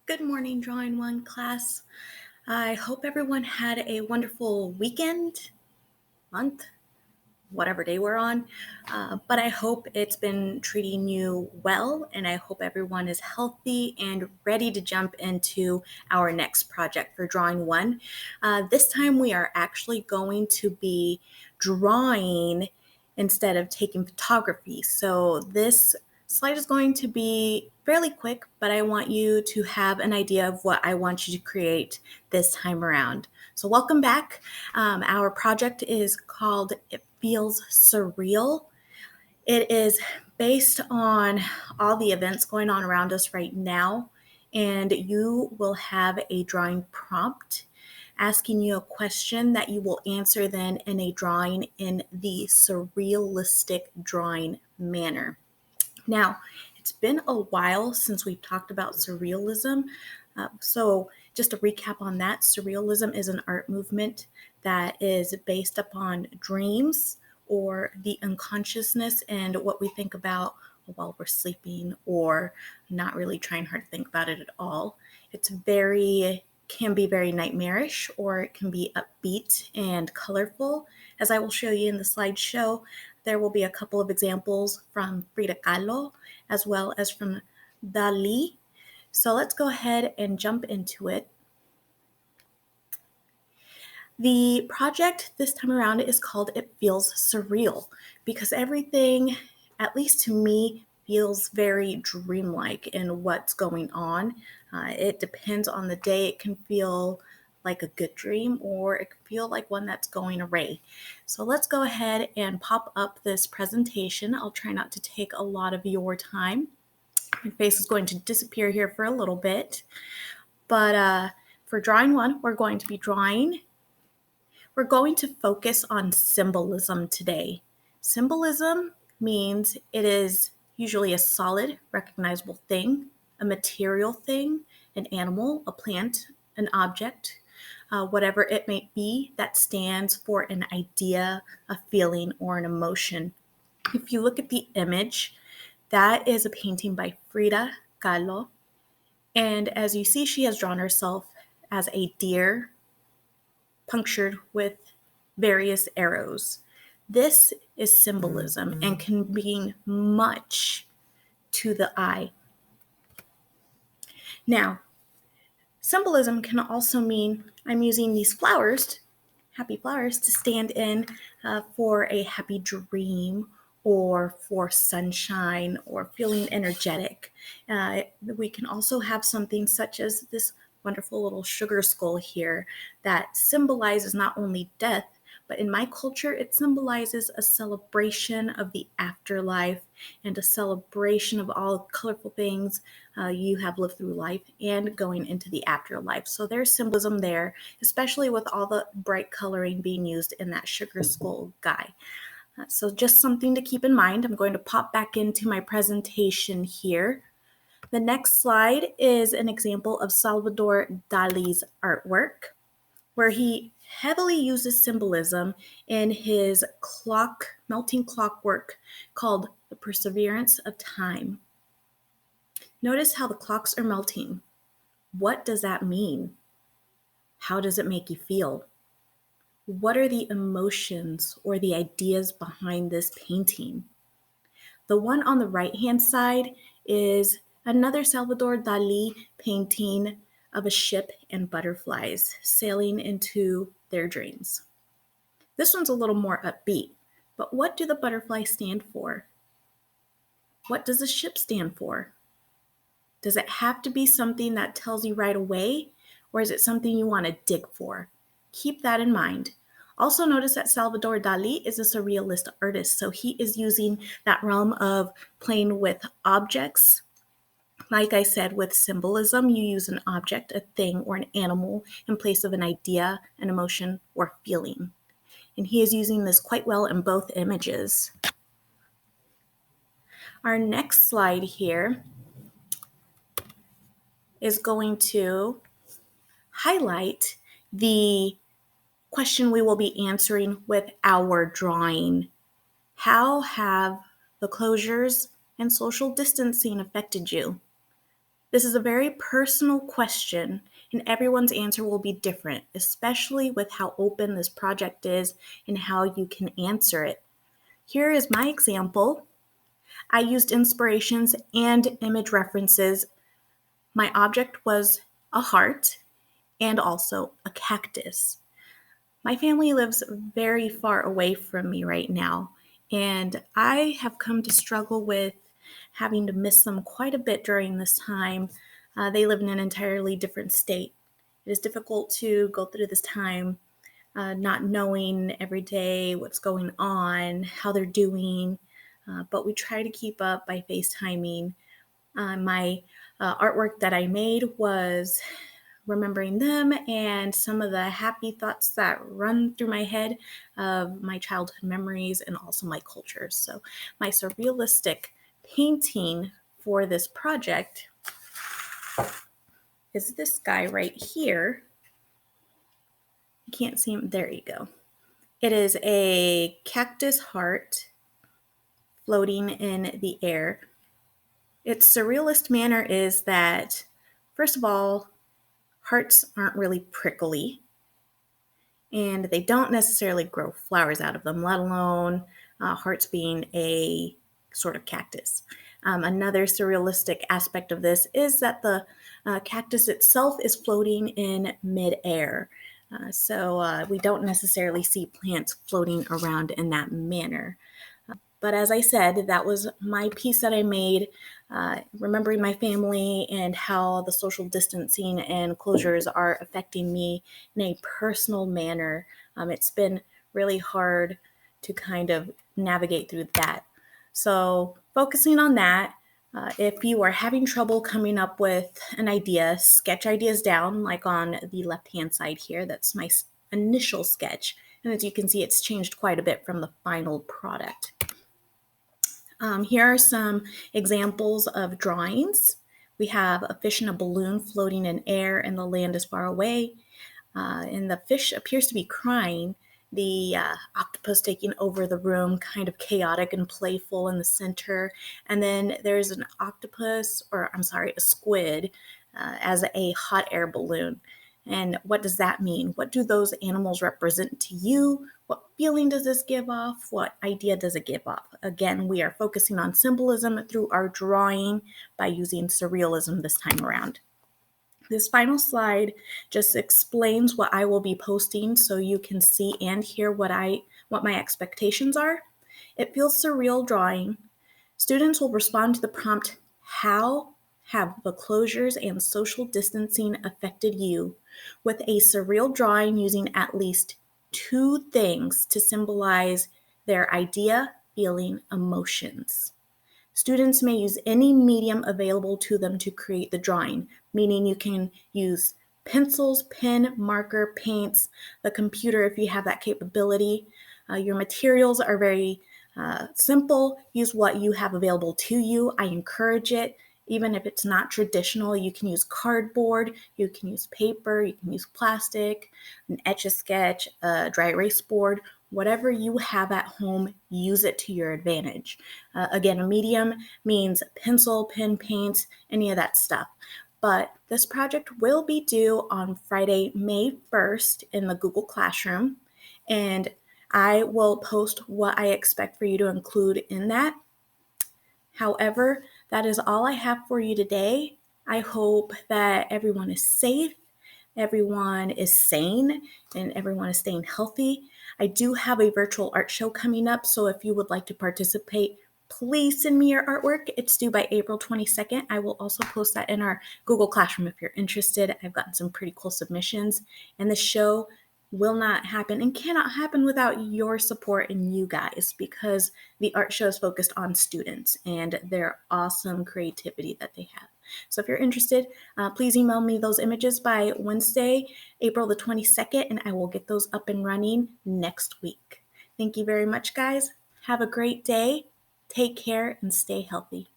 Good morning, Drawing One class. I hope everyone had a wonderful weekend, month, whatever day we're on. But I hope it's been treating you well, and I hope everyone is healthy and ready to jump into our next project for Drawing One. This time we are actually going to be drawing instead of taking photography. So this slide is going to be fairly quick, but I want you to have an idea of what I want you to create this time around. So welcome back. Our project is called It Feels Surreal. It is based on all the events going on around us right now, and you will have a drawing prompt asking you a question that you will answer then in a drawing in the surrealistic drawing manner. Now, it's been a while since we've talked about surrealism. So, just to recap on that, surrealism is an art movement that is based upon dreams or the unconsciousness and what we think about while we're sleeping or not really trying hard to think about it at all. Can be very nightmarish, or it can be upbeat and colorful. As I will show you in the slideshow, there will be a couple of examples from Frida Kahlo as well as from Dali. So let's go ahead and jump into it. The project this time around is called It Feels Surreal because everything, at least to me, feels very dreamlike in what's going on. It depends on the day. It can feel like a good dream or it can feel like one that's going awry. So let's go ahead and pop up this presentation. I'll try not to take a lot of your time. My face is going to disappear here for a little bit. But for drawing one, we're going to focus on symbolism today. Symbolism means it is usually a solid, recognizable thing, a material thing, an animal, a plant, an object, whatever it may be that stands for an idea, a feeling, or an emotion. If you look at the image, that is a painting by Frida Kahlo. And as you see, she has drawn herself as a deer punctured with various arrows. This is symbolism and can mean much to the eye. Now, symbolism can also mean I'm using these flowers, happy flowers, to stand in for a happy dream or for sunshine or feeling energetic. We can also have something such as this wonderful little sugar skull here that symbolizes not only death, but in my culture, it symbolizes a celebration of the afterlife and a celebration of all colorful things you have lived through life and going into the afterlife. So there's symbolism there, especially with all the bright coloring being used in that sugar skull guy. So just something to keep in mind. I'm going to pop back into my presentation here. The next slide is an example of Salvador Dali's artwork, where he heavily uses symbolism in his melting clock work called The Perseverance of Time. Notice how the clocks are melting. What does that mean? How does it make you feel? What are the emotions or the ideas behind this painting? The one on the right-hand side is another Salvador Dali painting of a ship and butterflies sailing into their dreams. This one's a little more upbeat, but what do the butterflies stand for? What does the ship stand for? Does it have to be something that tells you right away, or is it something you want to dig for? Keep that in mind. Also notice that Salvador Dali is a surrealist artist, so he is using that realm of playing with objects. Like I said, with symbolism, you use an object, a thing, or an animal in place of an idea, an emotion, or feeling. And he is using this quite well in both images. Our next slide here is going to highlight the question we will be answering with our drawing. How have the closures and social distancing affected you? This is a very personal question, and everyone's answer will be different, especially with how open this project is and how you can answer it. Here is my example. I used inspirations and image references. My object was a heart and also a cactus. My family lives very far away from me right now, and I have come to struggle with having to miss them quite a bit during this time. They live in an entirely different state. It is difficult to go through this time not knowing every day what's going on, how they're doing, but we try to keep up by FaceTiming. My artwork that I made was remembering them and some of the happy thoughts that run through my head of my childhood memories and also my culture. So, my surrealistic painting for this project is this guy right here. You can't see him. There you go. It is a cactus heart floating in the air. Its surrealist manner is that, first of all, hearts aren't really prickly, and they don't necessarily grow flowers out of them, let alone hearts being a sort of cactus. Another surrealistic aspect of this is that the cactus itself is floating in midair. So we don't necessarily see plants floating around in that manner. But as I said, that was my piece that I made, remembering my family and how the social distancing and closures are affecting me in a personal manner. It's been really hard to kind of navigate through that. So, focusing on that, if you are having trouble coming up with an idea, sketch ideas down, like on the left hand side here. That's my initial sketch. And as you can see, it's changed quite a bit from the final product. Here are some examples of drawings. We have a fish in a balloon floating in air and the land is far away. And the fish appears to be crying. The octopus taking over the room, kind of chaotic and playful in the center. And then there's an octopus, or I'm sorry, a squid as a hot air balloon. And what does that mean? What do those animals represent to you? What feeling does this give off? What idea does it give off? Again, we are focusing on symbolism through our drawing by using surrealism this time around. This final slide just explains what I will be posting so you can see and hear what my expectations are. It feels surreal drawing. Students will respond to the prompt, how have the closures and social distancing affected you? With a surreal drawing using at least 2 things to symbolize their idea, feeling, emotions. Students may use any medium available to them to create the drawing, meaning you can use pencils, pen, marker, paints, the computer if you have that capability. Your materials are very simple. Use what you have available to you. I encourage it. Even if it's not traditional, you can use cardboard, you can use paper, you can use plastic, an Etch-a-Sketch, a dry erase board, whatever you have at home, use it to your advantage. Again, a medium means pencil, pen, paint, any of that stuff. But this project will be due on Friday, May 1st in the Google Classroom, and I will post what I expect for you to include in that. However, that is all I have for you today. I hope that everyone is safe, everyone is sane, and everyone is staying healthy. I do have a virtual art show coming up, so if you would like to participate, please send me your artwork. It's due by April 22nd. I will also post that in our Google Classroom if you're interested. I've gotten some pretty cool submissions, and the show will not happen and cannot happen without your support and you guys, because the art show is focused on students and their awesome creativity that they have. So if you're interested, please email me those images by Wednesday, April the 22nd, and I will get those up and running next week. Thank you very much, guys. Have a great day. Take care and stay healthy.